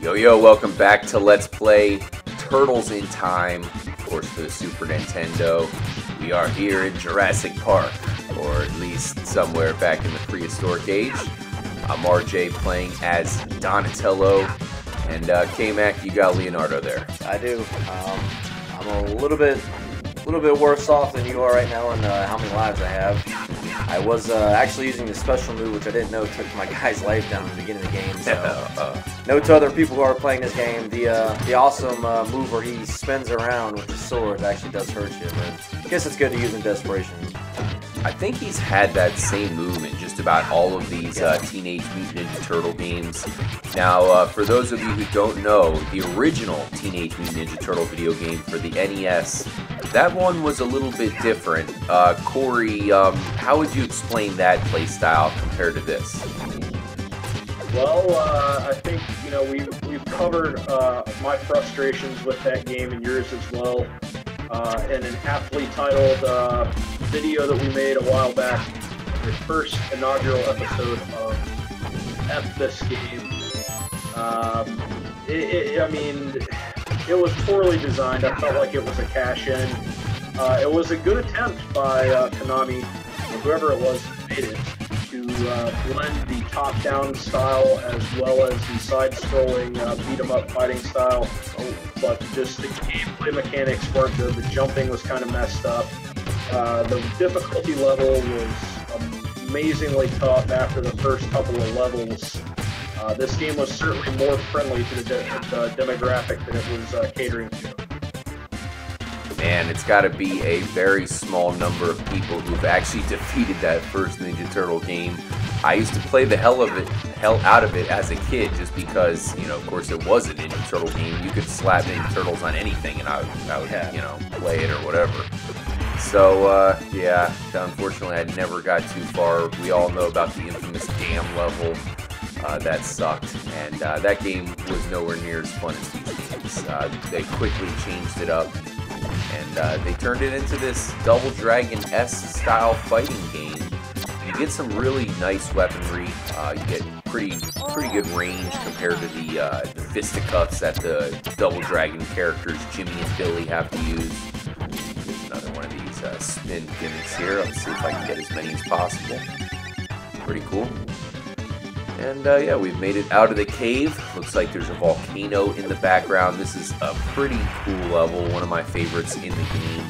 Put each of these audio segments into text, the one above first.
Yo, welcome back to Let's Play Turtles in Time, of course, for the Super Nintendo. We are here in Jurassic Park, or at least somewhere back in the prehistoric age. I'm RJ playing as Donatello, and K-Mac, you got Leonardo there. I do. I'm a little bit worse off than you are right now in how many lives I have. I was actually using the special move, which I didn't know took my guy's life down at the beginning of the game. So, note to other people who are playing this game, the awesome move where he spins around with the sword actually does hurt you. But I guess it's good to use in desperation. I think he's had that same move in just about all of these Teenage Mutant Ninja Turtle games. Now, for those of you who don't know, the original Teenage Mutant Ninja Turtle video game for the NES, that one was a little bit different. Corey, how would you explain that playstyle compared to this? Well, I think, we've covered my frustrations with that game and yours as well in an aptly titled video that we made a while back, the first inaugural episode of F this game. It was poorly designed. I felt like it was a cash-in. It was a good attempt by Konami, or whoever it was that made it, to blend the top-down style as well as the side-scrolling beat-em-up fighting style, but just the gameplay mechanics weren't good. The jumping was kind of messed up. The difficulty level was amazingly tough after the first couple of levels. This game was certainly more friendly to the demographic that it was catering to. Man, it's got to be a very small number of people who've actually defeated that first Ninja Turtle game. I used to play the hell out of it as a kid, just because, of course, it was a Ninja Turtle game. You could slap Ninja Turtles on anything, and I would play it or whatever. So, yeah, unfortunately, I never got too far. We all know about the infamous dam level. That sucked, and that game was nowhere near as fun as these games. They quickly changed it up, and they turned it into this Double Dragon-esque style fighting game. You get some really nice weaponry. You get pretty good range compared to the fisticuffs that the Double Dragon characters Jimmy and Billy have to use. Here's another one of these spin gimmicks here. Let's see if I can get as many as possible. Pretty cool. And yeah, we've made it out of the cave. Looks like there's a volcano in the background. This is a pretty cool level, one of my favorites in the game.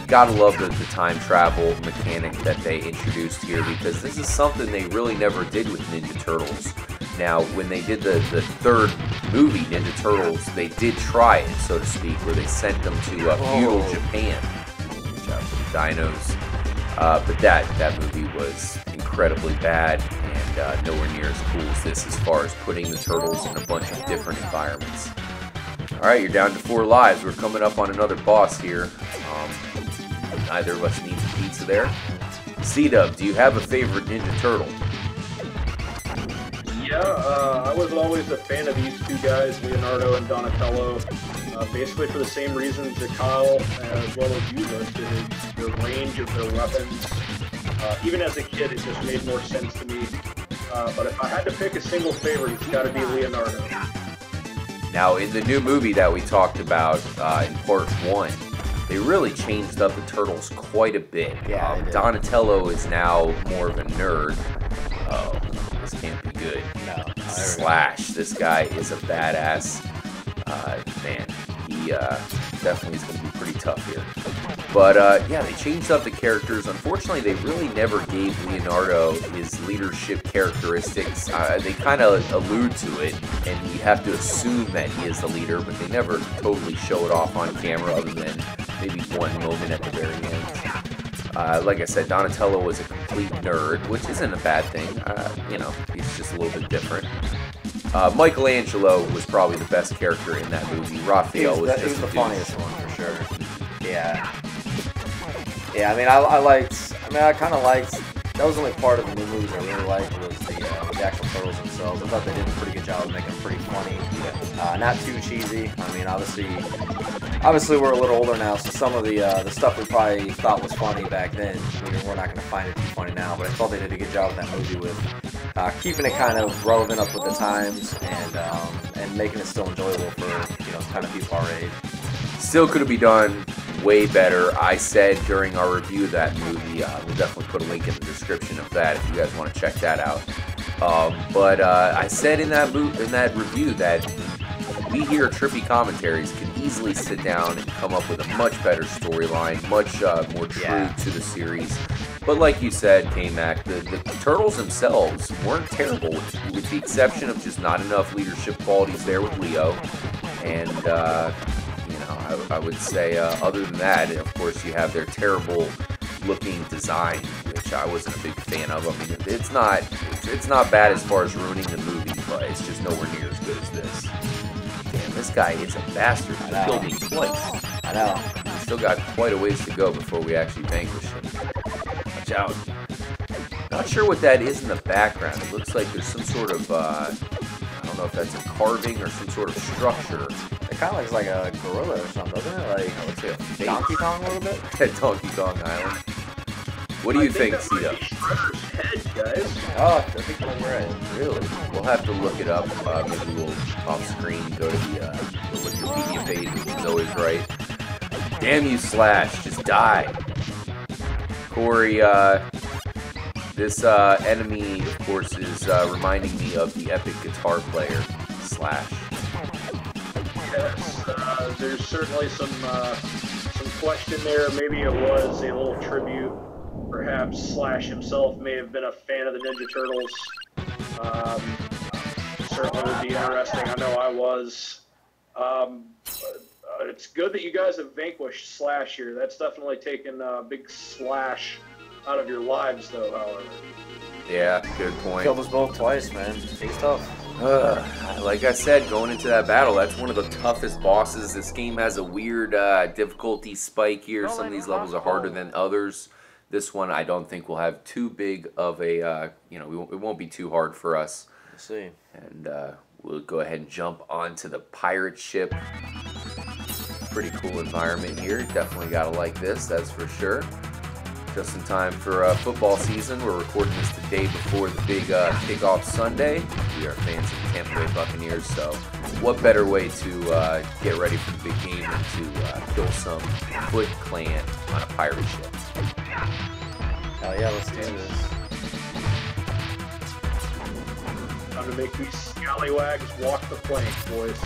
Gotta love the time travel mechanic that they introduced here, because this is something they really never did with Ninja Turtles. Now, when they did the third movie, Ninja Turtles, they did try it, so to speak, where they sent them to feudal Japan. Watch out for the dinos. But that movie was incredibly bad, and nowhere near as cool as this as far as putting the turtles in a bunch of different environments. Alright, you're down to 4 lives. We're coming up on another boss here. Neither of us needs a pizza there. C-Dub, do you have a favorite Ninja Turtle? Yeah, I was always a fan of these two guys, Leonardo and Donatello, basically for the same reasons that Kyle, as well as you listed, the range of their weapons. Even as a kid, it just made more sense to me. But if I had to pick a single favorite, it's got to be Leonardo. Now, in the new movie that we talked about in part 1, they really changed up the turtles quite a bit. Yeah, Donatello is now more of a nerd. Oh, this can't be good. No. Slash, this guy is a badass. Man, he definitely is going to be pretty tough here. But yeah, they changed up the characters. Unfortunately, they really never gave Leonardo his leadership characteristics. They kind of allude to it, and you have to assume that he is the leader, but they never totally show it off on camera, other than maybe one moment at the very end. Like I said, Donatello was a complete nerd, which isn't a bad thing. He's just a little bit different. Michelangelo was probably the best character in that movie. Raphael was just the funniest one for sure. Yeah. Yeah, I kind of liked, that was the only part of the new movies I really liked was the actual turtles themselves. I thought they did a pretty good job of making them pretty funny. Not too cheesy. I mean, obviously we're a little older now, so some of the stuff we probably thought was funny back then, we're not going to find it too funny now, but I thought they did a good job with that movie with keeping it kind of relevant up with the times and making it still enjoyable for kind of people our age. Still could have been done way better. I said during our review of that movie, we'll definitely put a link in the description of that if you guys want to check that out. But I said in that review that we here at Trippy Commentaries can easily sit down and come up with a much better storyline, much more true to the series. But like you said, K-Mac, the Turtles themselves weren't terrible, with the exception of just not enough leadership qualities there with Leo. And, I would say other than that, of course, you have their terrible looking design, which I wasn't a big fan of. I mean, it's not bad as far as ruining the movie, but it's just nowhere near as good as this. Damn, this guy is a bastard. He killed me twice. I know. We still got quite a ways to go before we actually vanquish him. Watch out. Not sure what that is in the background. It looks like there's some sort of, I don't know if that's a carving or some sort of structure. It kind of looks like a gorilla or something, doesn't it? Like, I would say a fake. Donkey Kong a little bit? Donkey Kong Island. What do you think, Cito? Head, guys. Oh, I think you're right. Really? We'll have to look it up. Maybe we'll off screen go to the Wikipedia page, which is always right. Damn you, Slash! Just die. Corey, this enemy, of course, is reminding me of the epic guitar player Slash. Yes, there's certainly some question there. Maybe it was a little tribute. Perhaps Slash himself may have been a fan of the Ninja Turtles. Certainly would be interesting. I know I was. It's good that you guys have vanquished Slash here. That's definitely taken a big slash out of your lives, though, however. Yeah, good point. Killed us both twice, man. He's tough. Like I said, going into that battle, that's one of the toughest bosses. This game has a weird difficulty spike here. Some of these levels are harder than others. This one, I don't think will have too big of a, it won't be too hard for us. We'll see. And we'll go ahead and jump onto the pirate ship. Pretty cool environment here. Definitely gotta like this, that's for sure. Just in time for football season. We're recording this the day before the big kickoff Sunday. We are fans of the Tampa Bay Buccaneers, so what better way to get ready for the big game than to kill some Foot Clan on a pirate ship. Hell yeah, let's do this. Time to make these scallywags walk the plank, boys.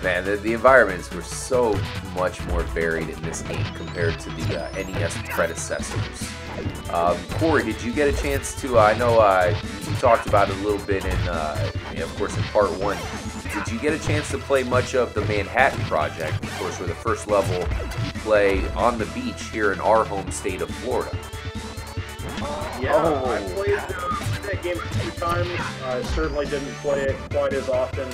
Man, the environments were so much more varied in this game compared to the NES predecessors. Corey, did you get a chance to, I know you talked about it a little bit in, of course, in part 1. Did you get a chance to play much of the Manhattan Project, of course, where the first level you play on the beach here in our home state of Florida? Yeah, I played that game a few times. I certainly didn't play it quite as often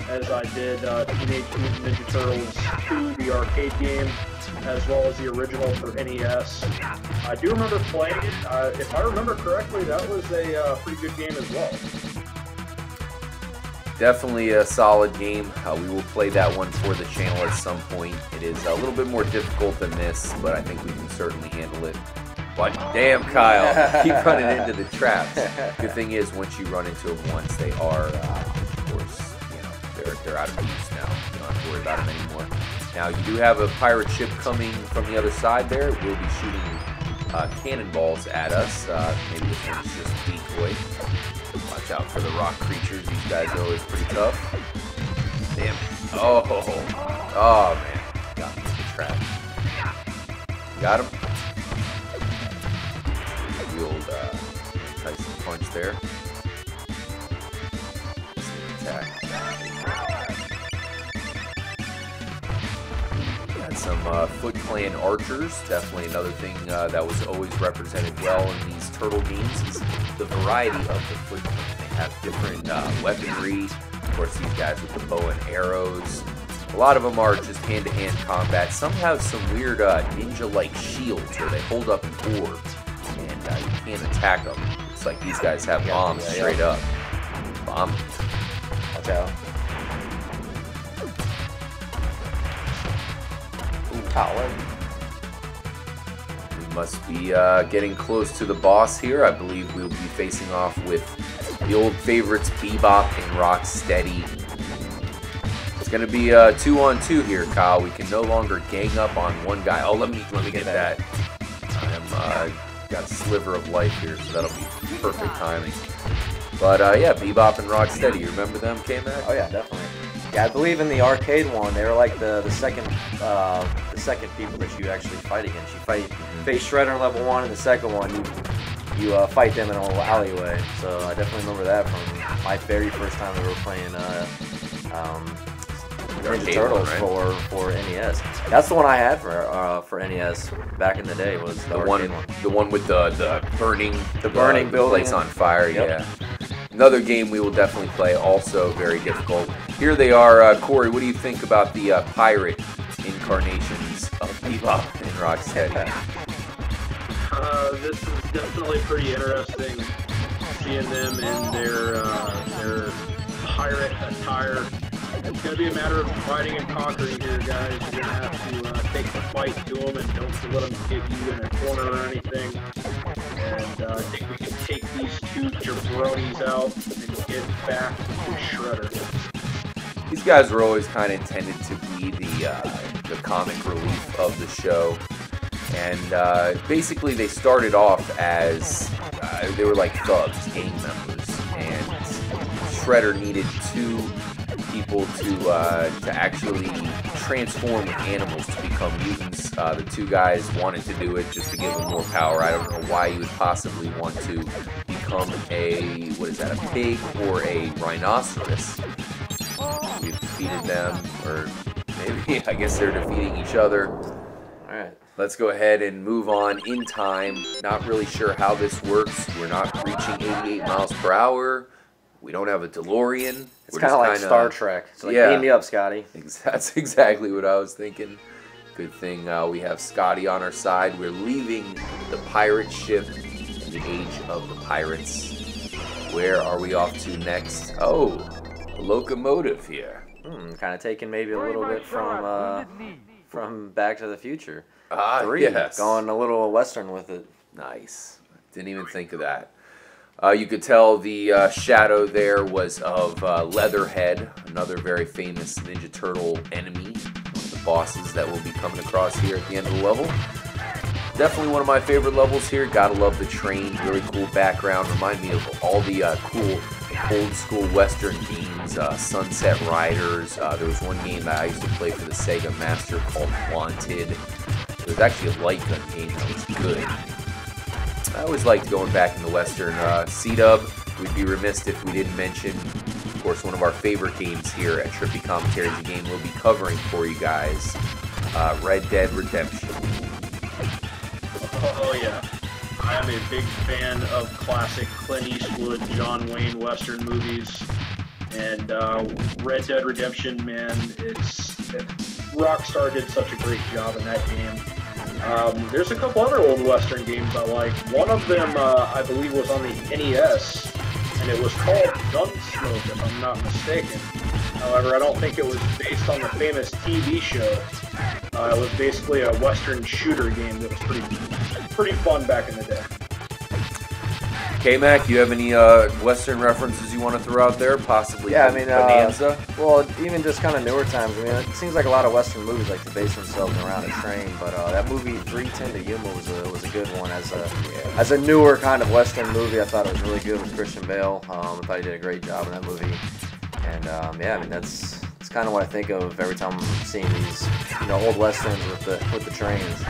as I did Teenage Mutant Ninja Turtles 2, the arcade game, as well as the original for NES. I do remember playing it. If I remember correctly, that was a pretty good game as well. Definitely a solid game. We will play that one for the channel at some point. It is a little bit more difficult than this, but I think we can certainly handle it. But damn, Kyle, keep running into the traps. Good thing is, once you run into them once, they are, of course, they're out of use now. You don't have to worry about them anymore. Now, you do have a pirate ship coming from the other side there. It will be shooting cannonballs at us. Maybe this one's just decoy. Watch out for the rock creatures. These guys are always pretty tough. Damn it. Oh, man. Got me in the trap. Got him. The old Tyson punch there. Attack. Got some Foot Clan archers. Definitely another thing that was always represented well in these turtle games is the variety of the Foot Clan. They have different weaponry. Of course, these guys with the bow and arrows. A lot of them are just hand-to-hand combat. Some have some weird ninja-like shields where they hold up an orb and you can't attack them. It's like these guys have bombs straight up. Bomb. Watch out. Ooh, Colin. We Must be getting close to the boss here. I believe we'll be facing off with the old favorites Bebop and Rocksteady. It's going to be 2-on-2 here, Kyle. We can no longer gang up on one guy. Oh, let me get that. I'm got a sliver of life here, so that'll be perfect timing. But yeah, Bebop and Rocksteady. You remember them, K-Mac? Oh yeah, definitely. Yeah, I believe in the arcade one, they were like the second people that you actually fight against. You face Shredder in level 1, and the second one you fight them in a little alleyway. So I definitely remember that from my very first time we were playing Ninja Turtles one, right? for NES. That's the one I had for NES back in the day. Was the one with the burning building place on fire. Yep. Yeah. Another game we will definitely play, also very difficult. Here they are, Corey, what do you think about the pirate incarnations of Bebop and Rocksteady? This is definitely pretty interesting, seeing them in their pirate attire. It's going to be a matter of fighting and conquering here, guys. You're going to have to take the fight to them and don't let them get you in a corner or anything. And I think we can take these two jabronis out and get back to Shredder. These guys were always kind of intended to be the comic relief of the show. And basically they started off as, they were like thugs, gang members. And Shredder needed two people to actually transform animals to become mutants. The two guys wanted to do it just to give them more power. I don't know why you would possibly want to become a pig or a rhinoceros. We've defeated them, or maybe I guess they're defeating each other. Alright, let's go ahead and move on in time. Not really sure how this works. We're not reaching 88 miles per hour. We don't have a DeLorean. It's kind of like Star Trek. It's like, beam me up, Scotty. That's exactly what I was thinking. Good thing we have Scotty on our side. We're leaving the pirate ship in the age of the pirates. Where are we off to next? Oh, a locomotive here. Kind of taking maybe a little bit from Back to the Future. 3, yes. Going a little Western with it. Nice. Didn't even think of that. You could tell the shadow there was of Leatherhead, another very famous Ninja Turtle enemy, one of the bosses that we'll be coming across here at the end of the level. Definitely one of my favorite levels here. Gotta love the train, really cool background. Remind me of all the cool old school Western games, Sunset Riders. There was one game that I used to play for the Sega Master called Wanted. It was actually a light gun game that was good. I always liked going back in the Western. C-Dub, we'd be remiss if we didn't mention, of course, one of our favorite games here at Trippy Commentaries, a game we'll be covering for you guys, Red Dead Redemption. Oh yeah, I am a big fan of classic Clint Eastwood, John Wayne Western movies, and Red Dead Redemption, man, Rockstar did such a great job in that game. There's a couple other old Western games I like. One of them, I believe, was on the NES, and it was called Gunsmoke, if I'm not mistaken. However, I don't think it was based on the famous TV show. It was basically a Western shooter game that was pretty fun back in the day. K-Mac, you have any Western references you want to throw out there? Possibly Bonanza? Well, even just kind of newer times. I mean, it seems like a lot of Western movies like to base themselves around a train, but that movie 3:10 to Yuma was a good one. As a newer kind of Western movie, I thought it was really good with Christian Bale. I thought he did a great job in that movie. And yeah, I mean, that's kind of what I think of every time I'm seeing these, old Westerns with the trains.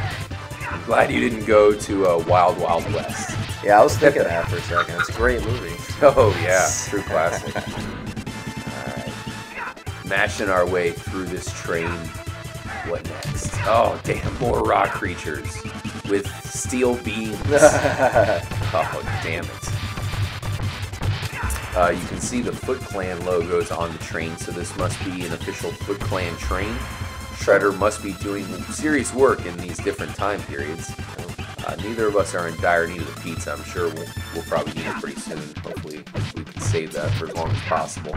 I'm glad you didn't go to Wild Wild West. Yeah, I was thinking that for a second. It's a great movie. Oh, yeah. True classic. Alright. Mashing our way through this train. What next? Oh, damn. More rock creatures with steel beams. Oh, damn it. You can see the Foot Clan logos on the train, so this must be an official Foot Clan train. Shredder must be doing serious work in these different time periods. Neither of us are in dire need of the pizza. I'm sure we'll probably need it pretty soon. Hopefully we can save that for as long as possible.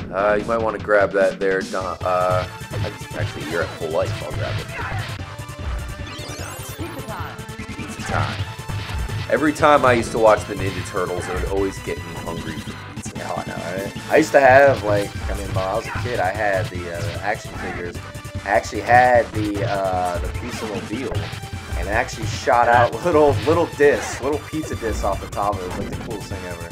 You might want to grab that there, Don. Actually, you're at full life. I'll grab it. Why time. Every time I used to watch the Ninja Turtles, it would always get me hungry for pizza. Oh, I know, right? I used to have, like, I mean, when I was a kid, I had the action figures. I actually had the Pizza Mobile, and it actually shot out little discs, little pizza discs off the top of it. It was like the coolest thing ever.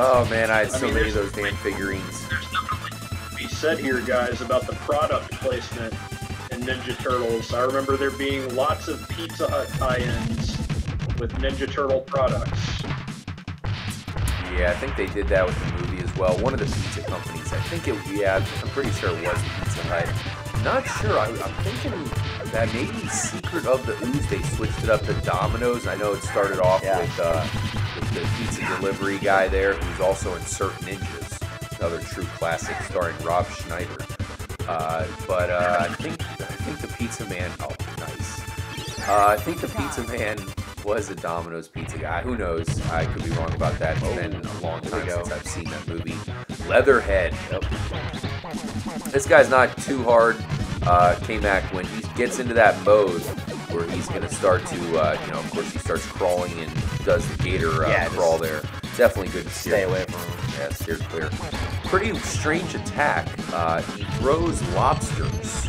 Oh man, I had so many of those damn figurines. There's nothing to be said here, guys, about the product placement in Ninja Turtles. I remember there being lots of Pizza Hut tie-ins with Ninja Turtle products. Yeah, I think they did that with the movie as well. One of the pizza companies, I think I'm pretty sure it was Pizza Hut. Not sure, I'm thinking that maybe Secret of the Ooze, they switched it up to Domino's. I know it started off with the pizza delivery guy there, who's also in Surf Ninjas, another true classic starring Rob Schneider. But I think the Pizza Man, oh nice. I think the Pizza Man was a Domino's pizza guy. Who knows? I could be wrong about that. It's been a long time since I've seen that movie. Leatherhead. Yep. This guy's not too hard. K-Mac, when he gets into that mode where he's going to start to, of course he starts crawling and does the gator crawl there. Definitely good to stay away from him. Yeah, steer clear. Pretty strange attack. He throws lobsters.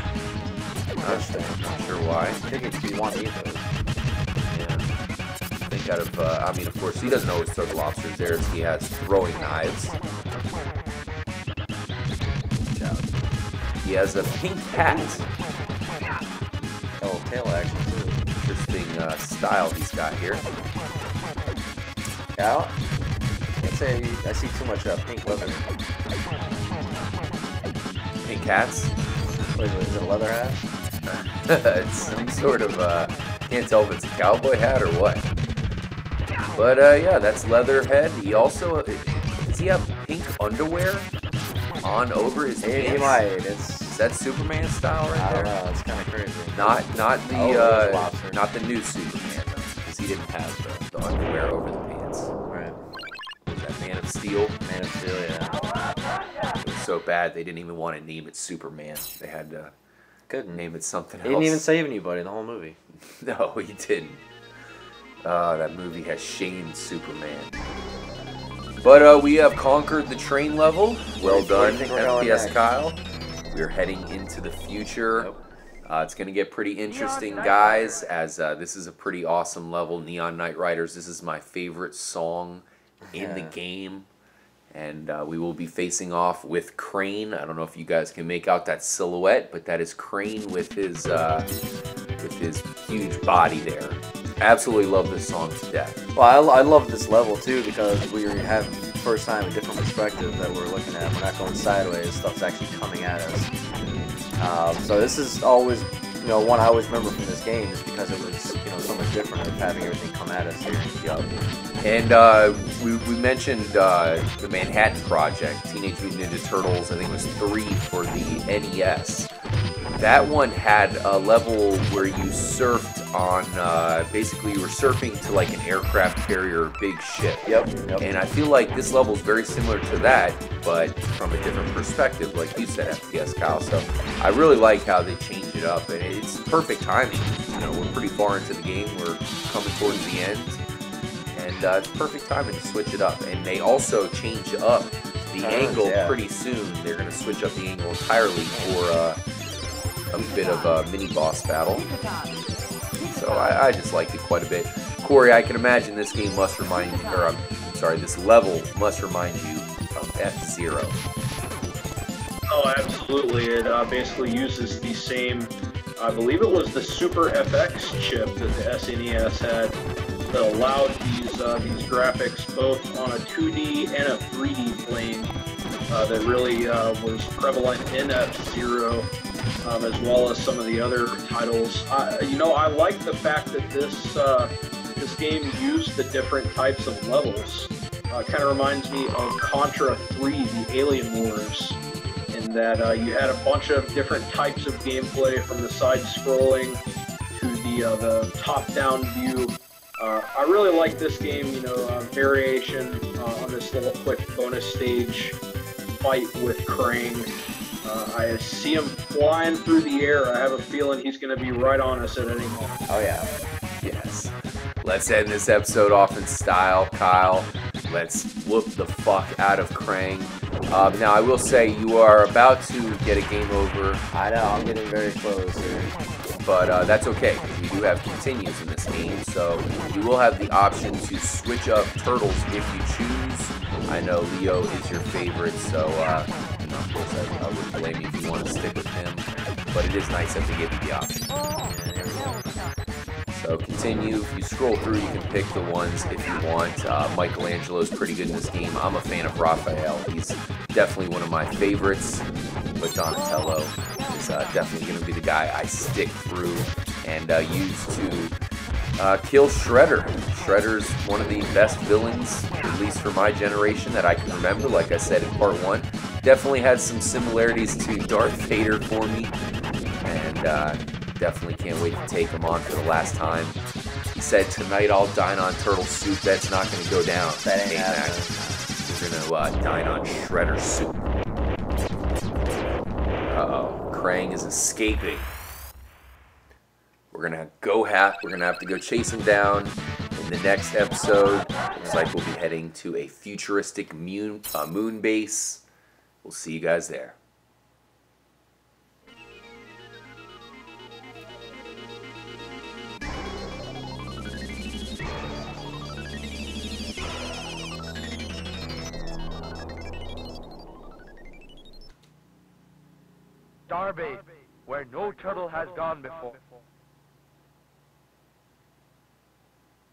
Not sure why. I think it could be one of those. Out of, I mean, of course, he doesn't always throw the lobsters there, as he has throwing knives. He has a pink hat. Oh, tail action too. Interesting style he's got here. Yeah, I can't say I see too much pink leather. Pink hats? Wait, is it a leather hat? It's some sort of, can't tell if it's a cowboy hat or what. But yeah, that's Leatherhead. He also, does he have pink underwear on over his pants? He might. Is that Superman style right there? I don't know. It's kind of crazy. Not the new Superman though, because he didn't have the underwear over the pants. Right. That Man of Steel. Man of Steel, yeah. It was so bad they didn't even want to name it Superman. They had to name it something else. He didn't even save anybody in the whole movie. No, he didn't. That movie has shamed Superman. But we have conquered the train level. Well done, FPS Kyle. We're heading into the future. Yep. It's going to get pretty interesting, guys, as this is a pretty awesome level. Neon Knight Riders, this is my favorite song in the game. And we will be facing off with Krang. I don't know if you guys can make out that silhouette, but that is Krang with his huge body there. Absolutely love this song to death. Well, I love this level too because we have first time a different perspective that we're looking at. We're not going sideways. Stuff's actually coming at us. So this is always, one I always remember from this game just because it was, so much different of having everything come at us here. Yep. And we mentioned the Manhattan Project, Teenage Mutant Ninja Turtles. I think it was 3 for the NES. That one had a level where you surfed on, basically you were surfing to like an aircraft carrier, big ship. Yep. And I feel like this level is very similar to that, but from a different perspective, like you said, FPS Kyle. So I really like how they changed it up, and it's perfect timing. We're pretty far into the game. We're coming towards the end, and it's perfect timing to switch it up. And they also change up the angle pretty soon. They're going to switch up the angle entirely for a bit of a mini boss battle. So I just liked it quite a bit. Corey, I can imagine this game must remind you, or I'm sorry, this level must remind you of F-Zero. Oh, absolutely. It basically uses the same, I believe it was the Super FX chip that the SNES had that allowed these graphics both on a 2D and a 3D plane that really was prevalent in F-Zero. As well as some of the other titles. I like the fact that this game used the different types of levels. Kind of reminds me of Contra 3, the Alien Wars, in that you had a bunch of different types of gameplay from the side-scrolling to the top-down view. I really like this game, variation on this little quick bonus stage fight with Krang. I see him flying through the air. I have a feeling he's going to be right on us at any moment. Oh yeah. Yes. Let's end this episode off in style, Kyle. Let's whoop the fuck out of Krang. Now, I will say you are about to get a game over. I know, I'm getting very close here. But that's okay, because we do have continues in this game, so you will have the option to switch up turtles if you choose. I know Leo is your favorite, so of course I wouldn't blame you if you want to stick with him, but it is nice that they give you the option. And here we go. So continue. If you scroll through, you can pick the ones if you want. Michelangelo's pretty good in this game. I'm a fan of Raphael. He's definitely one of my favorites, but Donatello is definitely going to be the guy I stick through and use to kill Shredder. Shredder's one of the best villains, at least for my generation, that I can remember. Like I said in part 1, definitely had some similarities to Darth Vader for me, and definitely can't wait to take him on for the last time. He said, tonight I'll dine on turtle soup. That's not going to go down. That ain't happening. We're going to dine on Shredder soup. Uh-oh. Krang is escaping. We're gonna have to go chase him down in the next episode. Looks like we'll be heading to a futuristic moon base. We'll see you guys there. Starbase, where no turtle has gone before.